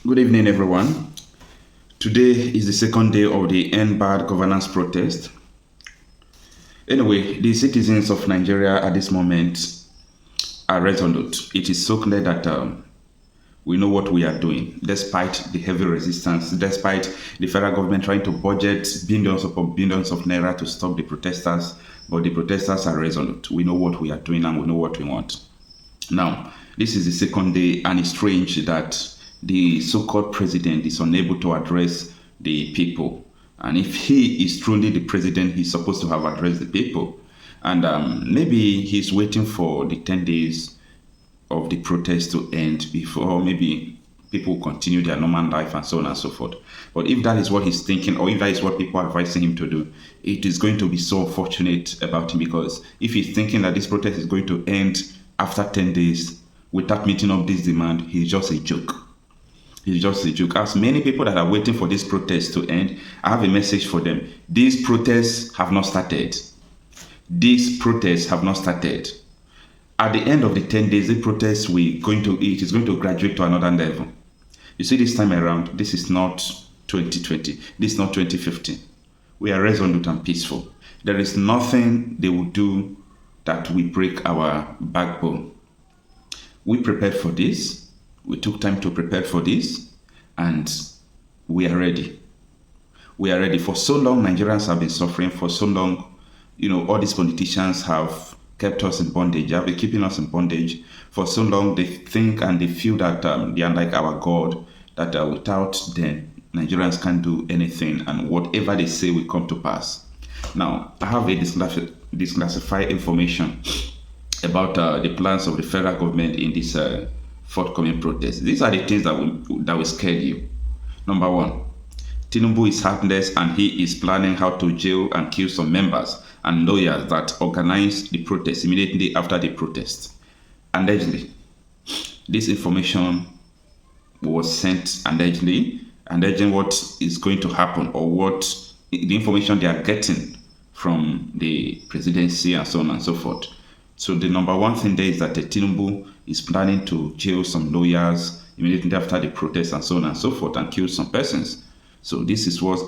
Good evening, everyone. Today is the second day of the End Bad Governance protest. Anyway, the citizens of Nigeria at this moment are resolute. It is so clear that we know what we are doing, despite the heavy resistance, despite the federal government trying to budget billions upon billions of naira to stop the protesters. But the protesters are resolute. We know what we are doing and we know what we want. Now, this is the second day, and it's strange that the so-called president is unable to address the people. And if he is truly the president, he's supposed to have addressed the people. And maybe he's waiting for the 10 days of the protest to end before maybe people continue their normal life and so on and so forth. But if that is what he's thinking, or if that is what people are advising him to do, it is going to be so unfortunate about him, because if he's thinking that this protest is going to end after 10 days without meeting up this demand, he's just a joke. He's just a joke. As many people that are waiting for this protest to end, I have a message for them. These protests have not started. These protests have not started. At the end of the 10 days, the protest it is going to graduate to another level. You see, this time around, this is not 2020. This is not 2015. We are resolute and peaceful. There is nothing they will do that will break our backbone. We prepared for this. We took time to prepare for this, and we are ready. We are ready. For so long, Nigerians have been suffering. For so long, all these politicians have kept us in bondage. They have been keeping us in bondage. For so long, they think and they feel that they are like our God, that without them, Nigerians can't do anything, and whatever they say will come to pass. Now, I have a declassified information about the plans of the federal government in this forthcoming protest. These are the things that will scare you. Number one, Tinubu is heartless and he is planning how to jail and kill some members and lawyers that organized the protest immediately after the protest. Allegedly, this information was sent alleging what is going to happen, or what the information they are getting from the presidency and so on and so forth. So the number one thing there is that Tinubu is planning to jail some lawyers immediately after the protest and so on and so forth, and kill some persons. So this is what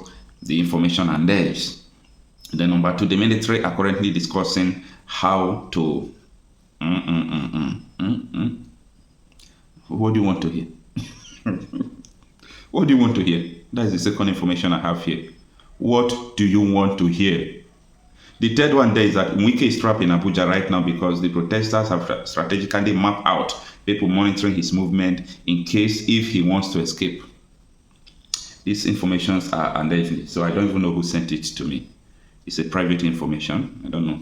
the information alleged. Then number two, the military are currently discussing how to... What do you want to hear? What do you want to hear? That is the second information I have here. What do you want to hear? The third one there is that Wike is trapped in Abuja right now because the protesters have strategically mapped out people monitoring his movement in case if he wants to escape. These informations are alleged, so I don't even know who sent it to me. It's a private information. I don't know.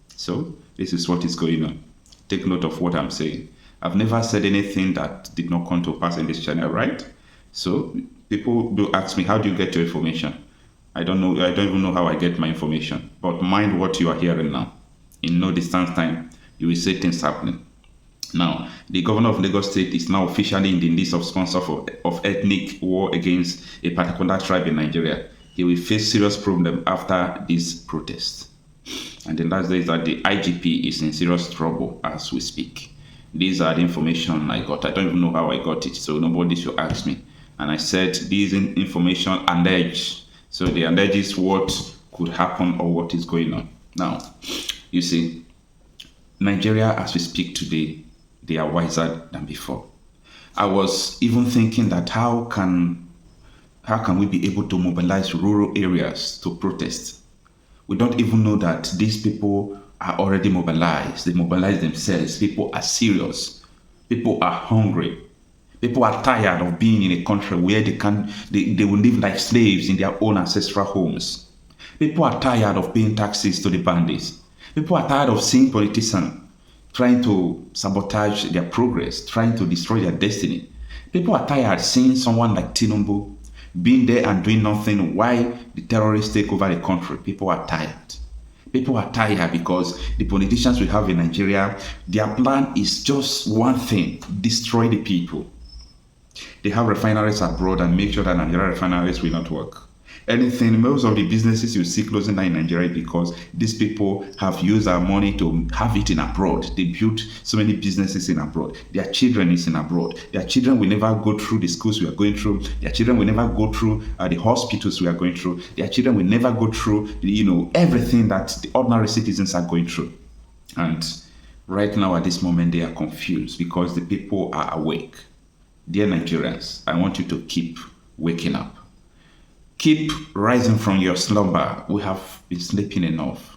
So this is what is going on. Take note of what I'm saying. I've never said anything that did not come to pass in this channel, right? So people do ask me, how do you get your information? I don't know. I don't even know how I get my information. But mind what you are hearing now. In no distance time, you will see things happening. Now, the governor of Lagos State is now officially in the list of sponsors of ethnic war against a particular tribe in Nigeria. He will face serious problem after this protest. And the last day is that the IGP is in serious trouble as we speak. These are the information I got. I don't even know how I got it, so nobody should ask me. And I said these information alleged. So they alleges what could happen or what is going on. Now, you see, Nigeria as we speak today, they are wiser than before. I was even thinking that how can we be able to mobilize rural areas to protest? We don't even know that these people are already mobilized. They mobilize themselves. People are serious. People are hungry. People are tired of being in a country where they will live like slaves in their own ancestral homes. People are tired of paying taxes to the bandits. People are tired of seeing politicians trying to sabotage their progress, trying to destroy their destiny. People are tired seeing someone like Tinubu being there and doing nothing while the terrorists take over the country. People are tired. People are tired because the politicians we have in Nigeria, their plan is just one thing: destroy the people. They have refineries abroad and make sure that Nigerian refineries will not work. Anything, most of the businesses you see closing down in Nigeria because these people have used our money to have it in abroad. They built so many businesses in abroad. Their children is in abroad. Their children will never go through the schools we are going through. Their children will never go through the hospitals we are going through. Their children will never go through, everything that the ordinary citizens are going through. And right now, at this moment, they are confused because the people are awake. Dear Nigerians, I want you to keep waking up. Keep rising from your slumber. We have been sleeping enough.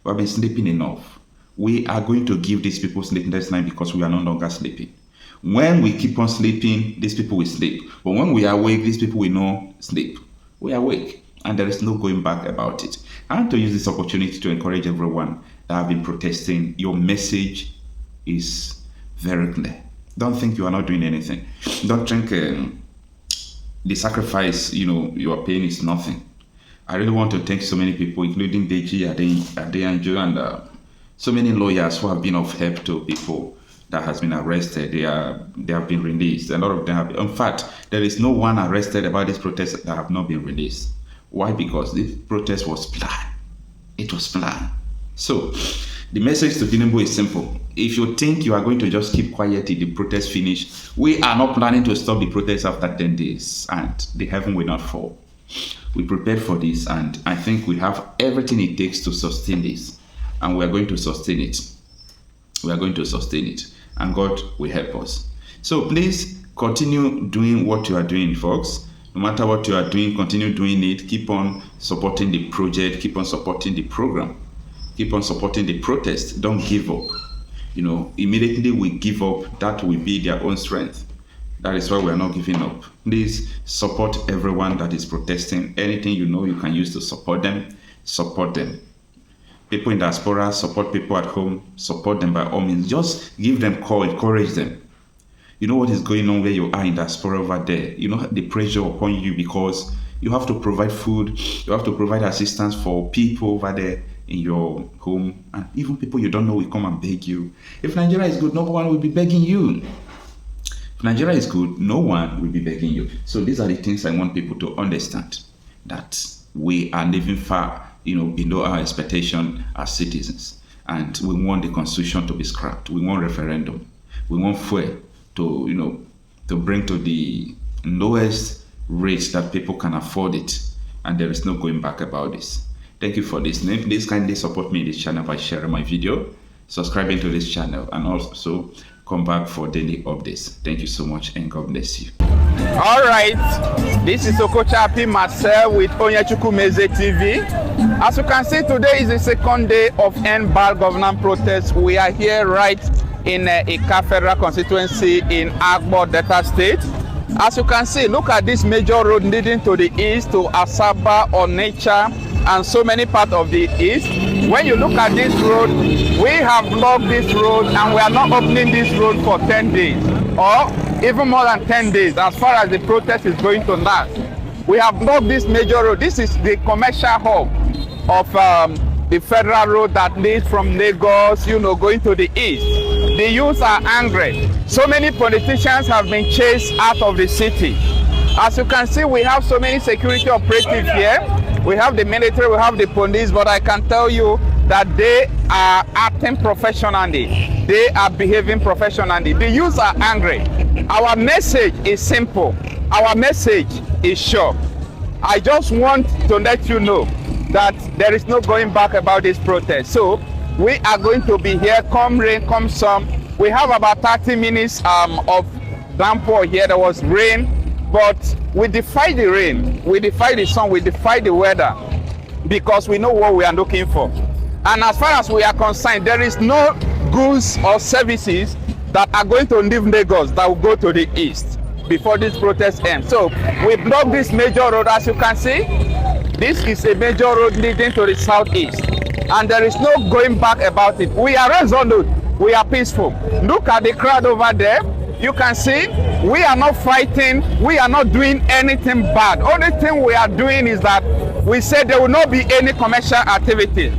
We have been sleeping enough. We are going to give these people sleepless night because we are no longer sleeping. When we keep on sleeping, these people will sleep. But when we are awake, these people will not sleep. We are awake, and there is no going back about it. I want to use this opportunity to encourage everyone that have been protesting. Your message is very clear. Don't think you are not doing anything. Don't think the sacrifice you are paying is nothing. I really want to thank so many people, including Deji, Adeyanjo, and so many lawyers who have been of help to people that has been arrested. They have been released. A lot of them have. In fact, there is no one arrested about this protest that have not been released. Why? Because this protest was planned. It was planned. So the message to Tinubu is simple. If you think you are going to just keep quiet till the protest finish, we are not planning to stop the protest after 10 days, and the heaven will not fall. We prepared for this, and I think we have everything it takes to sustain this, and we are going to sustain it. We are going to sustain it, and God will help us. So please continue doing what you are doing, folks. No matter what you are doing, continue doing it. Keep on supporting the project. Keep on supporting the program. Keep on supporting the protest. Don't give up. Immediately we give up, that will be their own strength. That is why we are not giving up. Please support everyone that is protesting. Anything you can use to support them, support them. People in diaspora, support people at home, support them by all means. Just give them call, encourage them. You know what is going on where you are in diaspora over there. The pressure upon you because you have to provide food, you have to provide assistance for people over there in your home, and even people you don't know will come and beg you. If Nigeria is good, no one will be begging you. If Nigeria is good, no one will be begging you. So these are the things I want people to understand, that we are living far, below our expectation as citizens, and we want the constitution to be scrapped. We want referendum. We want fuel to bring to the lowest rates that people can afford it, and there is no going back about this. Thank you for listening. Please kindly support me in this channel by sharing my video, subscribing to this channel, and also come back for daily updates. Thank you so much, and God bless you. All right, this is Okocha Marcel with Onyechukwumeze TV. As you can see, today is the second day of End Bad Governance protest. We are here right in Ika Federal Constituency in Agbo, Delta State. As you can see, look at this major road leading to the east to Asaba, Onitsha, and so many parts of the east. When you look at this road, we have blocked this road and we are not opening this road for 10 days or even more than 10 days as far as the protest is going to last. We have blocked this major road. This is the commercial hub of the federal road that leads from Lagos, going to the east. The youths are angry. So many politicians have been chased out of the city. As you can see, we have so many security operatives here. We have the military, we have the police, but I can tell you that they are acting professionally. They are behaving professionally. The youths are angry. Our message is simple. Our message is short. I just want to let you know that there is no going back about this protest. So we are going to be here, come rain, come sun. We have about 30 minutes of downpour here. There was rain. But we defy the rain, we defy the sun, we defy the weather because we know what we are looking for. And as far as we are concerned, there is no goods or services that are going to leave Lagos that will go to the east before this protest ends. So we block this major road. As you can see, this is a major road leading to the southeast. And there is no going back about it. We are resolute, we are peaceful. Look at the crowd over there. You can see we are not fighting, we are not doing anything bad. Only thing we are doing is that we said there will not be any commercial activity.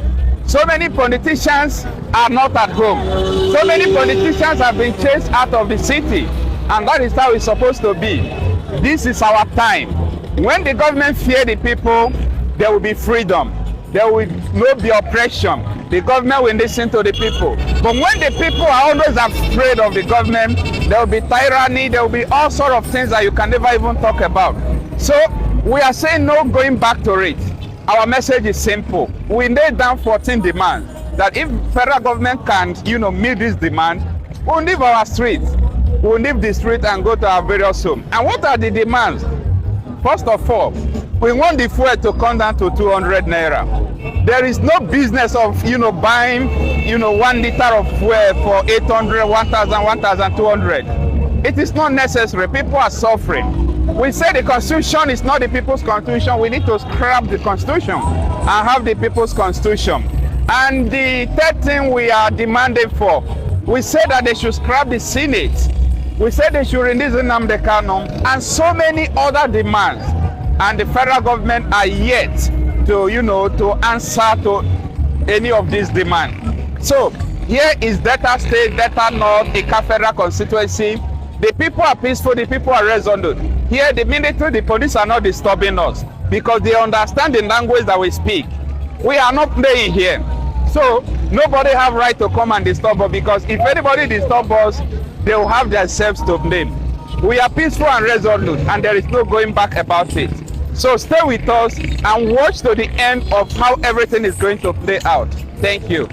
So many politicians are not at home. So many politicians have been chased out of the city, and that is how it's supposed to be. This is our time. When the government fear the people, there will be freedom. There will not be oppression. The government will listen to the people. But when the people are always afraid of the government, there will be tyranny, there will be all sorts of things that you can never even talk about. So we are saying no going back to it. Our message is simple. We laid down 14 demands that if federal government can, meet this demand, we'll leave our streets. We'll leave the street and go to our various homes. And what are the demands? First of all, we want the fuel to come down to 200 naira. There is no business of, buying, 1 liter of fuel for 800, 1,000, 1,200. It is not necessary. People are suffering. We say the constitution is not the people's constitution. We need to scrap the constitution and have the people's constitution. And the third thing we are demanding for, we say that they should scrap the Senate. We said they should release Nnamdi Kanu and so many other demands, and the federal government are yet to, to answer to any of these demands. So here is Delta State, Delta North, Ika Federal Constituency. The people are peaceful, the people are resolute. Here the military, the police are not disturbing us because they understand the language that we speak. We are not playing here. So nobody have right to come and disturb us, because if anybody disturb us, they will have themselves to blame. We are peaceful and resolute, and there is no going back about it. So stay with us and watch to the end of how everything is going to play out. Thank you.